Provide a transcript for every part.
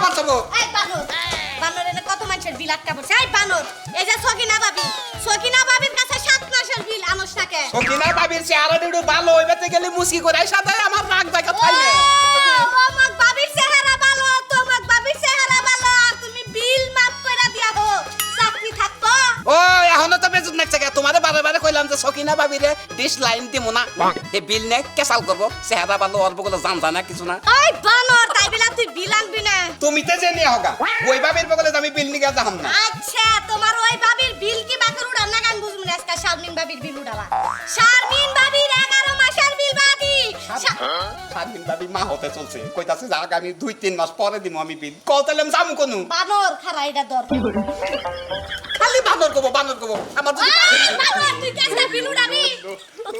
বাঁচাবো এই বানর বানর এনে কত মানুষের বিল আটকা পড়ছে এই বানর এই যে সকিনা বাবির কাছে 7 মাসের বিল আনস থাকে সকিনা বাবির চেহারা দুটো ভালো হইবাতে গেলে মুসকি করে সাথে আমার রাগ দেখা থাইনে তোমাক বাবির চেহারা ভালো তোমাক বাবির চেহারা ভালো আর তুমি বিল মাফ কইরা দিয়া হো চাকরি থাকতো ও এখনো তো বেজুত নাকছে তোমারে বারে বারে কইলাম যে সকিনা বাবিরে ডিশ লাইন দিমু না এই বিল নে কেসাল করব চেহারা ভালো অল্প গুলো জানতা না কিছু না ওই বানর তাই বিলা তুই বিল আনবি না তুমি তো জেনে হোগা ওই বাবির বগলে আমি বিল নিগা যাম না আচ্ছা তোমার ওই বাবির বিল কি বাকর উড়ান না গান বুঝুম না আজকে শারমিন বাবির বিল উড়াবা শারমিন বাবির 11 মাসের বিল বাকি শারমিন বাবি মা হতে চলছে কইতাছে যে আগামী 2-3 মাস পরে দিমু আমি বিল কলতালাম যামু কোনু বানর খারাইডা দর খালি বানর কব আমার যদি বানর তুই কেসে বিল উড়াবি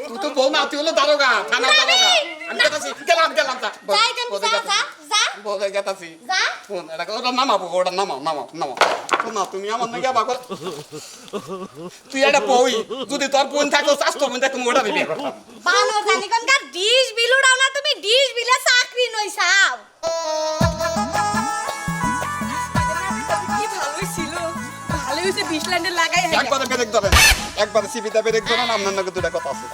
তুই তো বল না তুই হলো দারোগা থানা দারোগা আমি কইতাছি গেলাম যা যাই কেন যা বলে গেতাছি যা ফোন এটা ওটা নামাও না তুমি আমার নাকি আবার তুই এটা বই যদি তোর বোন থাকতো স্বাস্থ্য বোন থাকতো ওটা দিবি বানর জানি কোনকার ডিশ বিল উড়াও না তুমি ডিশ বিলে চাকরি নইছাও কি ভালোই ছিল ভালোই হইছে 20 লাইনে লাগাই একবারে সিবিটা ব্রেক ধরেন আপনার নাকি দুটা কথা আছে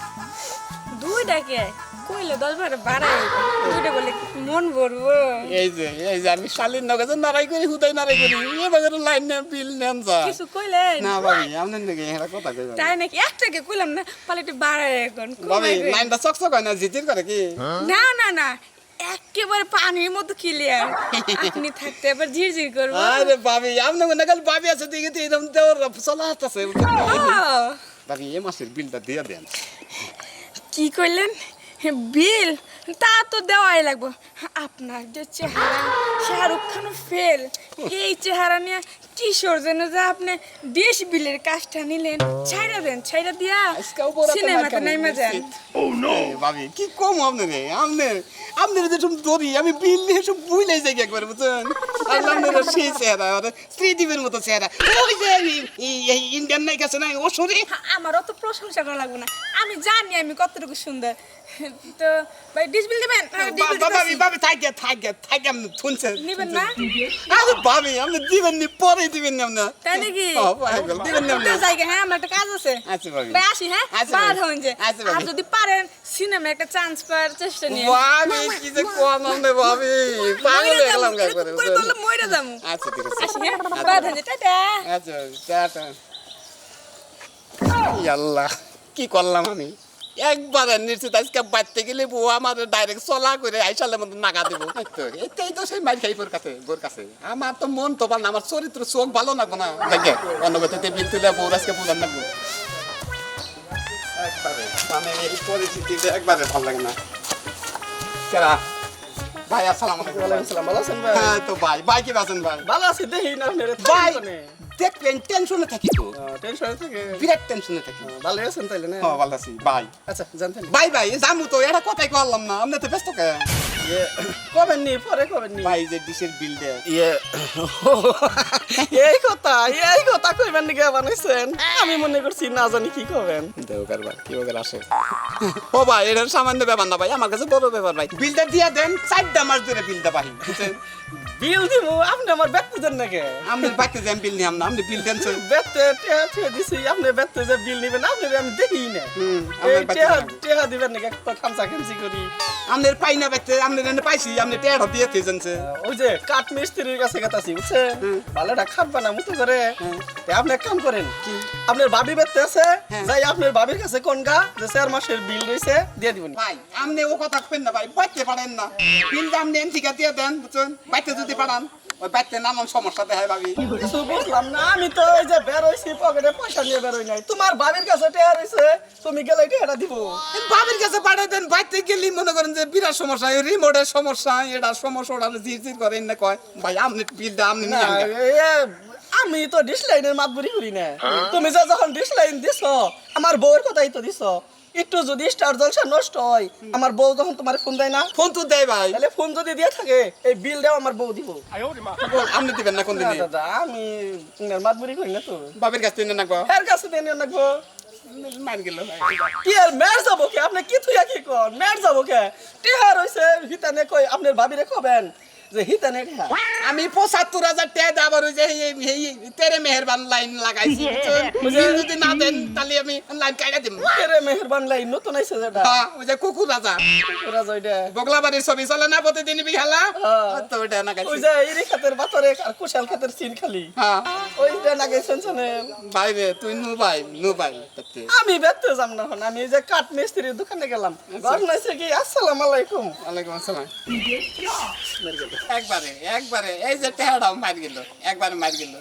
দুইটাকে কইলে 10 বার বাড়াই দুইটা বলে মন ভরবো এই যে আমি শালীন নগজে নারাই করি হুদাই নারাই করি এ বাজারে লাইন না বিল নেন যা কিছু কইলে না ভাবি আপনার নাকি এরা কথা কই তাই নাকি একটাকে কইলাম না পালেটে বাড়াই এখন ভাবি লাইনটা চকচক হয় না জিতির করে কি না একেবারে পানির মতো ক্লিয়ার আপনি থাকতে আবার ঝিরঝির করবো আরে ভাবি আপনি মনে করেন ভাবি আছে দেখে তো এরকম দেওয়ার চলা আছে ভাবি এ মাসের বিলটা দিয়ে দেন কি কইলেন বিল তা তো দেওয়াই লাগবে আপনার যে চেহারা শাহরুখ খান ফেল এই চেহারা নিয়ে কিশোর যেন যে আপনি দেশ বিলের কাজটা নিলেন ছাইরা দিয়া সিনেমাতে নাইমা যান ও নো ভাবি কি কম আপনি রে আপনি যে সব দড়ি আমি বিল নিয়ে সব ভুলে যাই একবার বুঝছেন আপনার সেই চেহারা শ্রীদেবীর মতো চেহারা ওই যে এই ইন্ডিয়ান নায়িকা আছে না ও সরে আমারও তো প্রশংসা করা লাগবে না আমি জানি আমি কতটুকু সুন্দর তো ভাই ডিশ বিল দিবেন ভাবি থাকে আপনি শুনছেন নিবেন না আরে ভাবি আপনি দিবেন নি পরে দিবেন না আপনি তাই নাকি দিবেন না তো জায়গা হ্যাঁ আমার একটা কাজ আছে আচ্ছা ভাবি ভাই আসি হ্যাঁ আচ্ছা বার ভাবি। হন যে আচ্ছা ভাবি। আর যদি পারেন সিনেমা একটা চান্স পাওয়ার চেষ্টা নিয়ে ভাবি কি যে কোন আপনি ভাবি পাগল হয়ে গেলাম একবারে করে বললে মইরা যামু আচ্ছা ঠিক আছে আসি হ্যাঁ বার হন যে টাটা আচ্ছা টাটা আল্লাহ কি করলাম আমি একবার নিশ্চিত আজকে বাড়তে গেলে বউ আমার ডাইরেক্ট চলা করে আইসালে মতো নাগা দেবো এটাই তো সেই মাইল খাই বোর কাছে আমার তো মন তো ভালো না আমার চরিত্র চোখ ভালো লাগবো না দেখে অন্য কথাতে বিল তুলে বউ আজকে বুঝান লাগবো একবারে মানে এই পরিস্থিতিতে একবারে ভালো লাগে না কেরা ভাই আসসালামু আলাইকুম ওয়ালাইকুম আসসালাম ভালো আছেন ভাই হ্যাঁ তো ভাই কি আছেন ভাই ভালো আছি দেখি না আপনার ভাই দেখবেন টেনশনে থাকি তো টেনশন থেকে বিরাট টেনশনে থাকি ভালো আছেন তাইলে না হ্যাঁ ভালো আছি ভাই আচ্ছা জানতেন ভাই জামু তো এটা কথাই কইলাম না আপনি তো ব্যস্ত কে কবেন নি পরে কবেন নি ভাই যে ডিশের বিল দে ইয়ে এই কথা কইবেন নি বানাইছেন আমি মনে করছি না জানি কি কবেন দেও কারবার কি ওগের আসে ও ভাই এর সামান্য ব্যাপার না ভাই আমার কাছে বড় ব্যাপার ভাই বিলটা দিয়া দেন 4টা মাস ধরে বিলটা পাই বুঝছেন বিল দিমু আপনি আমার ব্যক্তি দেন নাকি আপনি বাকি যে বিল নিয়াম না আপনি বিল দেন বেতে টেয়া দিছি আপনি বেতে যে বিল নিবেন আপনি আমি দেখি না আমার এই বাচ্চা টেয়া দিবেন নাকি একটা খামচা খামচি করি আমনের পাই না বাইতে আমনের এনে পাইছি আমনে টেড়া দিয়ে তেজনছে ওই যে কাঠ মিস্ত্রির কাছে গেতাছি বুঝছেন ভালোটা খাটবা না মতো করে আপনি এক কাম করেন কি আপনার ভাবি বেতে আছে যাই আপনার ভাবির কাছে কোন গা যে 4 মাসের বিল রইছে দিয়ে দিবেন ভাই আমনে ও কথা কইন না ভাই বাইতে পারেন না বিলটা আমনে এন ঠিক দিয়ে দেন বুঝছেন বাইতে যদি পারান ওই বাইতে নানান সমস্যা দেখায় ভাবি কিছু বুঝলাম না আমি তো ওই যে বের হইছি পকেটে পয়সা নিয়ে বের হই নাই তোমার ভাবির কাছে টেয়া রইছে তুমি গেলে টেয়াটা দিব ভাবির কাছে পাঠাই দেন বাইতে গেলি মনে করেন যে বিরাট সমস্যা রিমোটের সমস্যা এটা সমস্যা ওটা জির করেন না কয় ভাই আমনে বিলটা আমনে না নিয়ে আমি তো ডিশ লাইনের মাতবুরি করি না তুমি যে যখন ডিশ লাইন দিছো আমার বউয়ের কথাই তো দিছো একটু যদি স্টার জলসা নষ্ট হয় আমার বউ তখন তোমার ফোন দেয় না ফোন তো দেয় ভাই তাহলে ফোন যদি দিয়ে থাকে এই বিল দেও আমার বউ দিব আপনি দিবেন না কোন দিন না দাদা আমি তোমার মাতবুরি করি না তো বাবির কাছ থেকে নাকবো এর কাছে দেন নাকবো মার গেল ভাই কি আর মের যাবো কি আপনি কি থুইয়া কি কোন মের যাবো কে টিহার হইছে হিতানে কই আপনার ভাবিরে কবেন যে হিতানে ঠেয়া আমি ৭৫,০০০ টাকা দিয়ে আবার ওই যে তেরে মেহেরবান লাইন লাগাইছি বুঝছেন? যদি না দেন তাহলে আমি লাইন কাইটা দিব। এরে মেহেরবান লাইন নতুন আইছে যেটা হ্যাঁ, ওই যে কুকুর রাজা ওরা জয়টা বগলাবাড়ির ছবি চলে না প্রতিদিন বিহালা, তো ওইটা ওই লাগাইছি। যে ইরি খাতের বাতরে আর কুশাল খাতের চিন খালি হ্যাঁ ওইটা লাগাইছেন শোনেন ভাই রে তুই নু ভাই তাতে। আমি ব্যস্ত যাম না এখন আমি এই যে কাঠ মিস্ত্রির দোকানে গেলাম ঘর নাইছে কি আসসালামু আলাইকুম ওয়ালাইকুম আসসালাম। একবারে এই যে টেহাটাও মার গেল, একবারে মার গেল।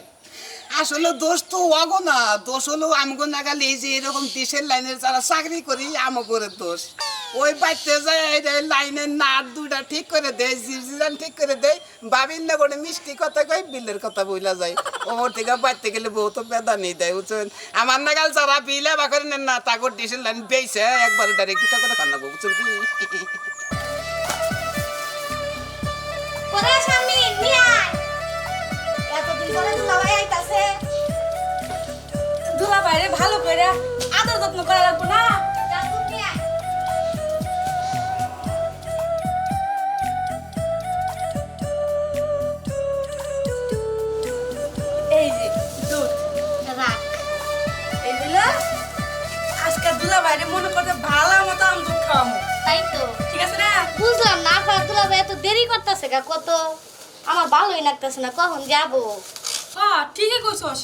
আসলে দোষ তো ওয়াগো না, দোষ হলো আমগো নাগালে এই যে এরকম দেশের লাইনের যারা চাকরি করি আমগোরের দোষ। ওই বাড়তে যায় লাইনের নাট দুটা ঠিক করে দেয়, জিরজিরান ঠিক করে দেয়, বাবিন না করে মিষ্টি কথা কয়, বিলের কথা বইলা যায়। ওমর থেকে বাড়তে গেলে বহুত বেদা নেই দেয় বুঝছেন। আমার নাগাল যারা বিলে বা করে নেন না তাগর দেশের লাইন বেইছে একবারে ডাইরেক্ট টিকা করে খান্না বুঝছেন কি। পরে সামনে নিয়ে আয়। এতদিন পরে দুলাভাই আইতাছে। দুলাভাই রে ভালো করে আদর যত্ন করা লাগবো না। যা তুই নিয়ে আয়। এই যে দুধ রাখ। এই দিল আজকে দুলাভাই রে মনে করতে ভালো মতো আম দুধ খাওয়ামু, তাই তো ঠিক আছে না? বুঝলাম না আপনার দুলাভাই এত দেরি করতেছে গা কত, আমার ভালোই লাগতেছে না কখন যাবো। হ্যাঁ ঠিকই কইছস,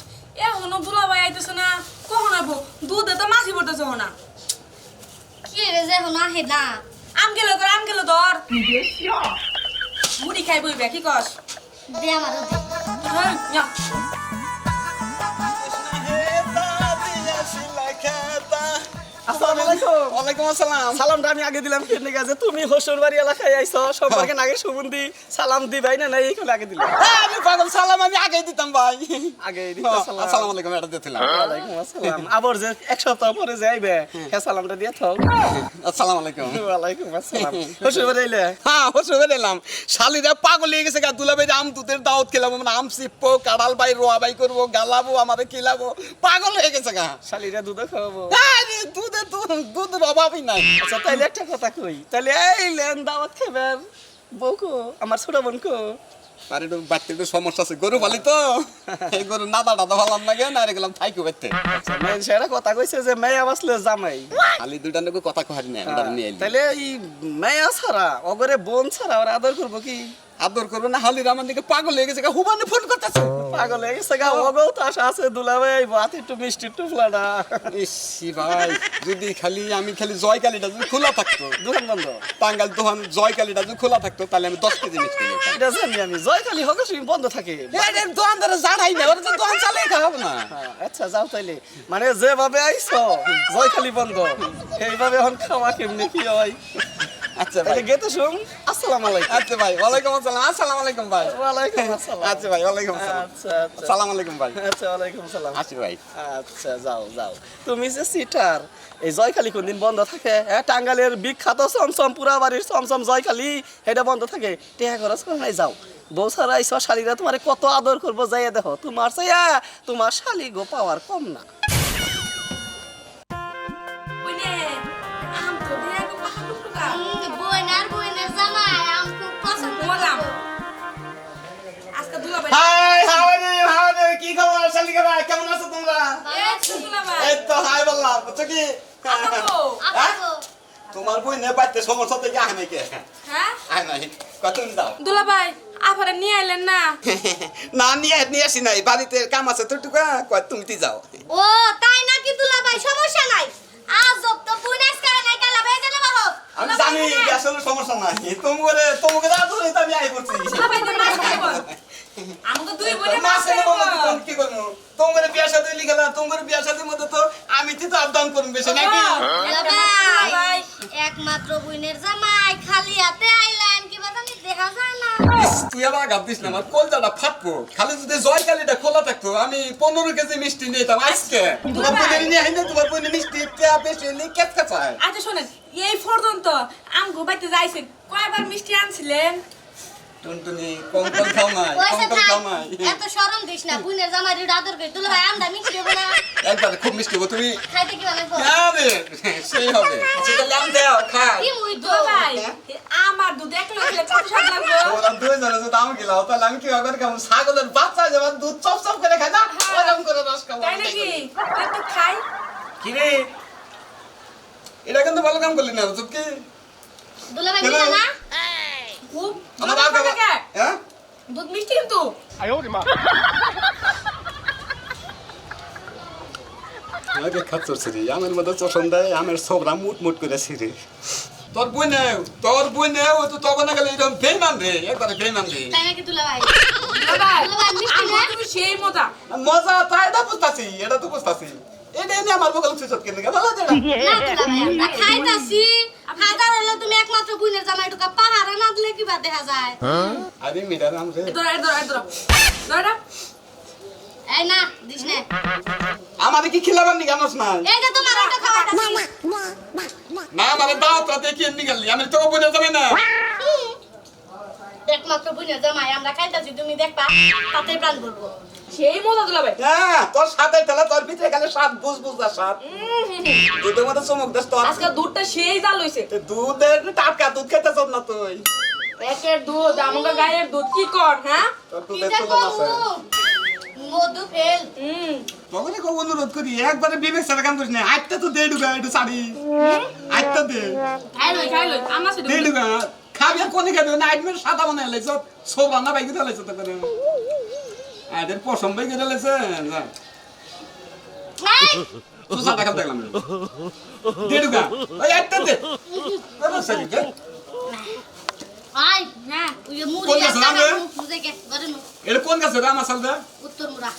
এখনো দুলাভাই আইতেছে না, কখন আইবো? দুধে তো মাছি পড়তেছে না। কি রে যে এখন আহে না। আম গেল ধর মুড়ি খাই বইবে, কি কস? দে আমারও দে। হ্যাঁ ইয়া। আসসালামু আলাইকুম ওয়ালাইকুম আসসালাম। সালামটা আমি আগে দিলাম কেন গেছে তুমি হসুর বাড়ি এলাকায় আইছো সম্পর্কে আগে সুবন্দি সালাম দিবাই না নাই এইখানে আগে দিলাম হ্যাঁ, আমি পাগল সালাম আমি আগেই দিতাম ভাই। আগে দিতে সালাম আসসালামু আলাইকুম এটা দিতেছিলাম। ওয়ালাইকুম আসসালাম আবার যে এক সপ্তাহ পরে যাইবে হ্যাঁ সালামটা দিয়ে থাও আসসালামু আলাইকুম। ওয়ালাইকুম আসসালাম হসুর বাড়ি আইলে হ্যাঁ হোসে এলাম শালিরা পাগল হয়ে গেছে গা দুলাভাই আম দুধের দাওয়াত খেলাম মানে আম সিপ্পো কাড়াল বাই রোয়া বাই করবো গালাবো আমাদের খিলাবো পাগল হয়ে গেছে গা। শালিরা দুধ খাওয়াবো হ্যাঁ, রে, দুধের অভাবই নাই। আচ্ছা তাইলে একটা কথা কই তাইলে এই লেন দাওয়াত খাবেন বউকো আমার ছোট বোনকো আর একটু বাড়তে একটু সমস্যা আছে গরু পালি তো এই গরু নাদা ভালাম না গেন আর গেলাম থাইকো বাড়তে সেটা কথা কইছে যে মেয়া বাসলে জামাই খালি দুইটা নাকি কথা কহারি না ওটা নিয়ে এলি তাইলে এই মেয়া ছাড়া অগরে বোন ছাড়া ওরা আদর করবো কি আদর করবো না হালির আমার দিকে পাগল হয়ে গেছে গা হুবানে ফোন করতেছে। পাগল হয়ে গেছে গা অগও তো আশা আছে দুলাভাই আইবো হাতে একটু মিষ্টি টুফলাটা ইসি ভাই যদি আমি খালি জয়কালীটা যদি খোলা থাকতো দোকান বন্ধ টাঙ্গাল দোকান জয়কালীটা যদি খোলা থাকতো তাহলে আমি 10 কেজি মিষ্টি নিতাম। এটা জানি আমি জয়কালী হোক বন্ধ থাকে এই দোকান ধরে জানাই না ওরা তো দোকান চালিয়ে খাওয়াবো না। হ্যাঁ, আচ্ছা যাও তাইলে মানে যেভাবে আইছো জয়কালী বন্ধ এইভাবে এখন খাওয়া কেমনি কি হয় আচ্ছা ভাই তাইলে গেতে শুন আসসালামু আলাইকুম আচ্ছা ভাই ওয়ালাইকুম আসসালাম। আসসালামু আলাইকুম ভাই। ওয়ালাইকুম আসসালাম আচ্ছা ভাই ওয়ালাইকুম আসসালাম। আচ্ছা আচ্ছা আসসালামু আলাইকুম ভাই। আচ্ছা ওয়ালাইকুম আসসালাম আসি ভাই। আচ্ছা যাও যাও তুমি যে সিটার এই জয়কালী কোন দিন বন্ধ থাকে হ্যাঁ টাঙ্গালের বিখ্যাত চমচম পুরা বাড়ির চমচম জয়কালী এটা বন্ধ থাকে টেহা খরচ করে নাই যাও বউ ছাড়া আইসো শালিরা তোমার কত আদর করবো যাইয়া দেখো তোমার চাইয়া তোমার শালি গো পাওয়ার কম না বইনে আম তো দিয়া গো পাকা টুকটুকা। বইনের জামাই আম খুব পছন্দ বললাম। করতো। আজকে দুলাভাই হাই হাই কি খবর শালিকা ভাই কেমন আছো তোমরা? এই তো দুলাভাই এই তো হাই বললাম বুঝছো কি আপু আপু তোমার বই নে বাইতে সমস্যা থেকে আহে নাকি হ্যাঁ আয় নাই কত দাও দুলাভাই আপারে নিয়ে আইলেন না। না নিয়ে আসি নাই বাড়িতে কাম আছে তো টুকা কয় তুমি তি যাও। ও তাই নাকি দুলাভাই সমস্যা নাই আজব তো বুইনাস করে নাই কালা বেজে জানা বাহ আমি জানি যে আসলে সমস্যা নাই তোমাকে আদরে তো আমি আই করছি। দুলাভাই তো মাছ খাইব। আমাকে দুই বলে মাছ মাসে খাইব। বলো তো কি করব তোমার বিয়া শাদী লিখালা তোমার বিয়া শাদীর মধ্যে তো আমি তো আপ ডাউন করব বেশি নাকি। দুলাভাই একমাত্র বুইনের জামাই খালি হাতে আইলেন কি বাদানি দেখা যায় না। ইস, তুই আবার গাব দিস না আমার কলজাটা ফাটবো খালি যদি জয়কালীটা খোলা থাকতো আমি 15 কেজি মিষ্টি নিতাম আজকে। তোমার বোনের নিয়ে আইনে তোমার বোনের মিষ্টি কে বেশি নিয়ে কেট কাচায়। আচ্ছা শোনেন এই পর্যন্ত আমগো বাইতে যাইছেন কয়বার মিষ্টি আনছিলেন? টুনটুনি কঙ্কল খামাই ওইসে কঙ্কল থাক খামাই এত শরম দিস না বুনের জামাই আদর করে দুলা ভাই আমদা মিষ্টি হবে না একবার খুব মিষ্টি গো তুমি খাইতে কি বানাবো আরে সেই হবে সেটা লাম দাও খা কি মুই তো দুলা ভাই আমার দুধ একলা খেলে কত স্বাদ লাগবে ওরা দুই জনে তো দাম গিলাও তাহলে আমি কি করে কেমন ছাগলের বাচ্চা যেমন দুধ চপ চপ করে খায় না ওরকম করে রস খাবো তাই নাকি তাই তো খাই কি রে এটা কিন্তু ভালো কাম করলি না বুঝছ কি দুলা ভাই দিলা না খুব আমার দুধ আর মিষ্টি থাকে। হ্যাঁ দুধ মিষ্টি কিন্তু আগে খাচ্ছর ছিরি আমার মধ্যে চশন দেয় আমার সবরা মুট মুট করে ছিরি তোর বই নেও ও তো তখন গেলে এরকম বেইমান রে একবারে বেইমান রে তাই নাকি দুলা ভাই দুলা ভাই দুলা ভাই মিষ্টি আমার না তুমি সেই মজা মজা তাই এটা বুঝতাছি এটা তো বুঝতাছি এটা এনে আমার বগল সুইচত কিনে গেল ভালো যেটা না দুলা ভাই আমরা খাইতাছি হাজার হলো তুমি একমাত্র বুনের জামাই ঢুকা পাহাড়ে না দিলে কি বা দেখা যায় আরে মিডা নাম রে ধরা ধরা ধরা এই না দিস না আমারে কি খিলাবার নি গানস না এই যে তোমার ওটা খাওয়াইতাছি না আমারে দাও তো দেখি এমনি গেলি আমি তো বুঝে যাবে না একমাত্র বুনের জামাই আমরা খাইতাছি তুমি দেখবা তাতে প্রাণ করবো সেই মজা দুলা ভাই হ্যাঁ তোর সাথে তেলা তোর ভিতরে গেলে স্বাদ বুঝ না স্বাদ দুধের মধ্যে চমক দেশ তোর আজকে দুধটা সেই জাল হইছে দুধের টাটকা দুধ খেতে চাস না তুই একের দুধ আমাকে গায়ের দুধ কি কর হ্যাঁ তোর কি দুধের যে তো আছে করবো মধু ফেল তখন খুব অনুরোধ করি একবারে বিবেক সারা কাম করিস না আটটা তো দে ঢুকা একটু শাড়ি আটটা দে খাই লই আমার সাথে দে ঢুকা খাবি আর কোনে খাবি না আইটমের সাদা বানাই লাইছ সব রান্না বাইকে দিয়ে লাইছ তো করে আদের পছন্দ বাইকে দিয়ে লাইছ না তুই সাদা খাল দেখলাম দে ঢুকা ওই আটটা দে আরে সারি দে আই না ওই মুড়ি কোন গাছ একটা নামে? মুজে কে গরে নু এটা কোন গাছ রে আমার সালদা উত্তর মুড়া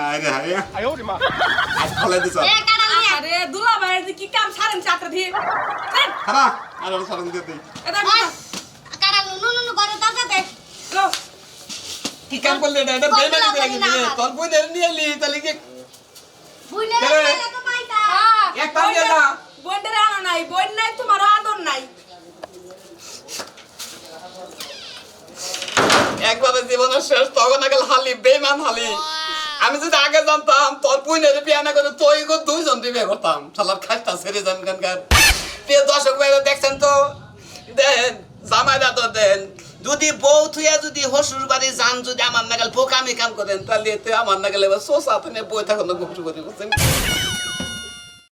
আরে আরে আজ খলাই দিছ এ কাটা লিয়া আরে দুলা ভাই কি কাম সারেন চাকরি দিয়ে খারা আর সারন দিয়ে দে এটা ওই কাটা নু নু নু গরে দাদা দে লো কি কাম করলে এটা বেমানি করে গেলি তোর বই নিয়ে এলি তাহলে কি বুইনে কে? রে তো পাইতা একটা দিয়ে যা বন্ডের আনো নাই বন নাই তোমার আদর নাই একবারে জীবনের শেষ তখন গেল হালি বেমান হালি আমি যদি আগে জানতাম তোর পুইনের বিয়া না করে তুই গো দুইজন বিয়ে করতাম শালার খাসটা ছেড়ে যান গানকার প্রিয় দর্শক ভাইরা দেখছেন তো দেন জামাইরা তো দেন যদি বউ থুয়া যদি হসুর বাড়ি যান যদি আমার নাগাল বোকামি কাম করেন তাহলে এতে আমার নাগাল এবার সোসা তুমি বই থাকুন গুপটু করে বুঝছেন